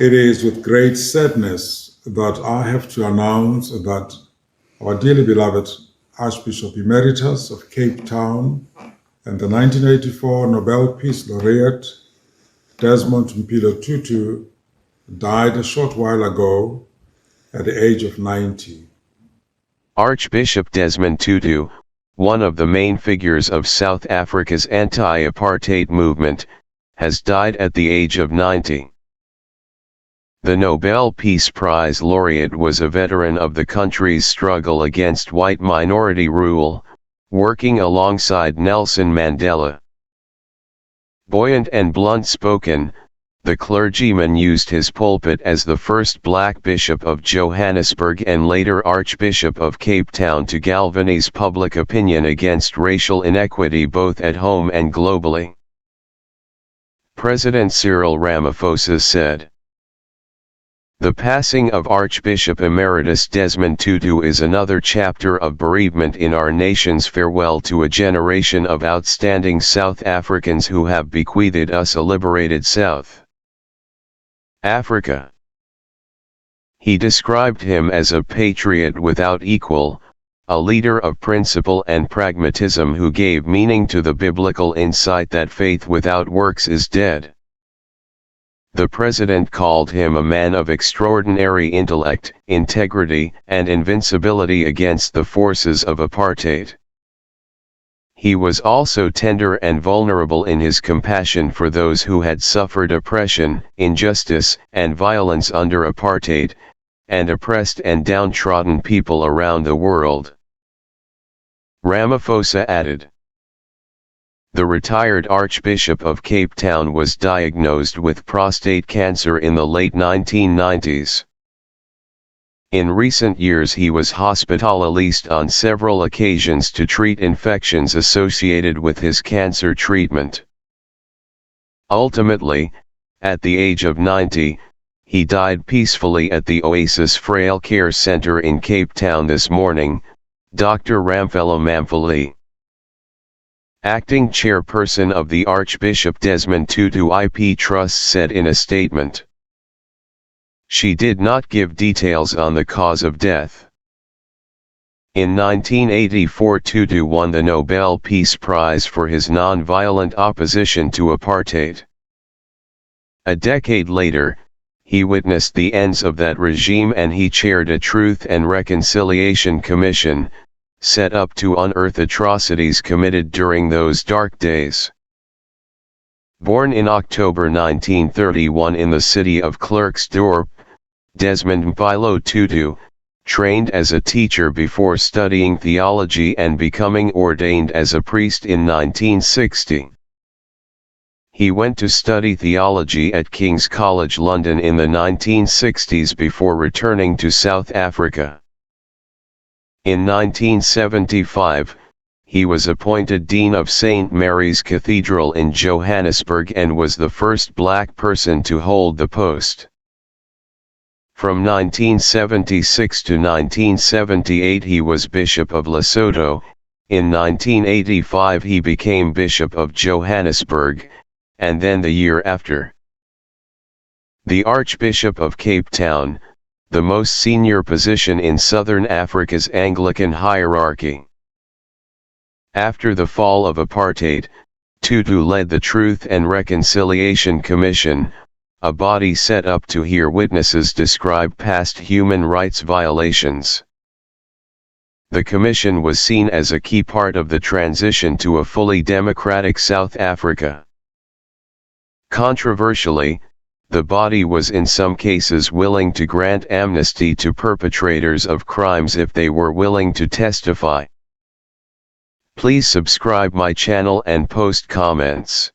It is with great sadness that I have to announce that our dearly beloved Archbishop Emeritus of Cape Town and the 1984 Nobel Peace Laureate Desmond Mpilo Tutu died a short while ago at the age of 90. Archbishop Desmond Tutu, one of the main figures of South Africa's anti-apartheid movement, has died at the age of 90. The Nobel Peace Prize laureate was a veteran of the country's struggle against white minority rule, working alongside Nelson Mandela. Buoyant and blunt-spoken, the clergyman used his pulpit as the first black Bishop of Johannesburg and later Archbishop of Cape Town to galvanize public opinion against racial inequity both at home and globally. President Cyril Ramaphosa said, "The passing of Archbishop Emeritus Desmond Tutu is another chapter of bereavement in our nation's farewell to a generation of outstanding South Africans who have bequeathed us a liberated South Africa." He described him as a patriot without equal, a leader of principle and pragmatism who gave meaning to the biblical insight that faith without works is dead. The president called him a man of extraordinary intellect, integrity, and invincibility against the forces of apartheid. He was also tender and vulnerable in his compassion for those who had suffered oppression, injustice, and violence under apartheid, and oppressed and downtrodden people around the world. Ramaphosa added, "The retired Archbishop of Cape Town was diagnosed with prostate cancer in the late 1990s. In recent years he was hospitalized on several occasions to treat infections associated with his cancer treatment. Ultimately, at the age of 90, he died peacefully at the Oasis Frail Care Center in Cape Town this morning," Dr. Ramphelo Mamphele, acting chairperson of the Archbishop Desmond Tutu IP Trust, said in a statement. She did not give details on the cause of death. In 1984, Tutu won the Nobel Peace Prize for his non-violent opposition to apartheid. A decade later, he witnessed the ends of that regime and he chaired a Truth and Reconciliation Commission, set up to unearth atrocities committed during those dark days. Born in October 1931 in the city of Klerksdorp, Desmond Mpilo Tutu trained as a teacher before studying theology and becoming ordained as a priest in 1960. He went to study theology at King's College London in the 1960s before returning to South Africa. In 1975, he was appointed Dean of St. Mary's Cathedral in Johannesburg and was the first black person to hold the post. From 1976 to 1978 he was Bishop of Lesotho. In 1985 he became Bishop of Johannesburg, and then the year after, the Archbishop of Cape Town, the most senior position in Southern Africa's Anglican hierarchy. After the fall of apartheid, Tutu led the Truth and Reconciliation Commission, a body set up to hear witnesses describe past human rights violations. The commission was seen as a key part of the transition to a fully democratic South Africa. Controversially, the body was in some cases willing to grant amnesty to perpetrators of crimes if they were willing to testify. Please subscribe my channel and post comments.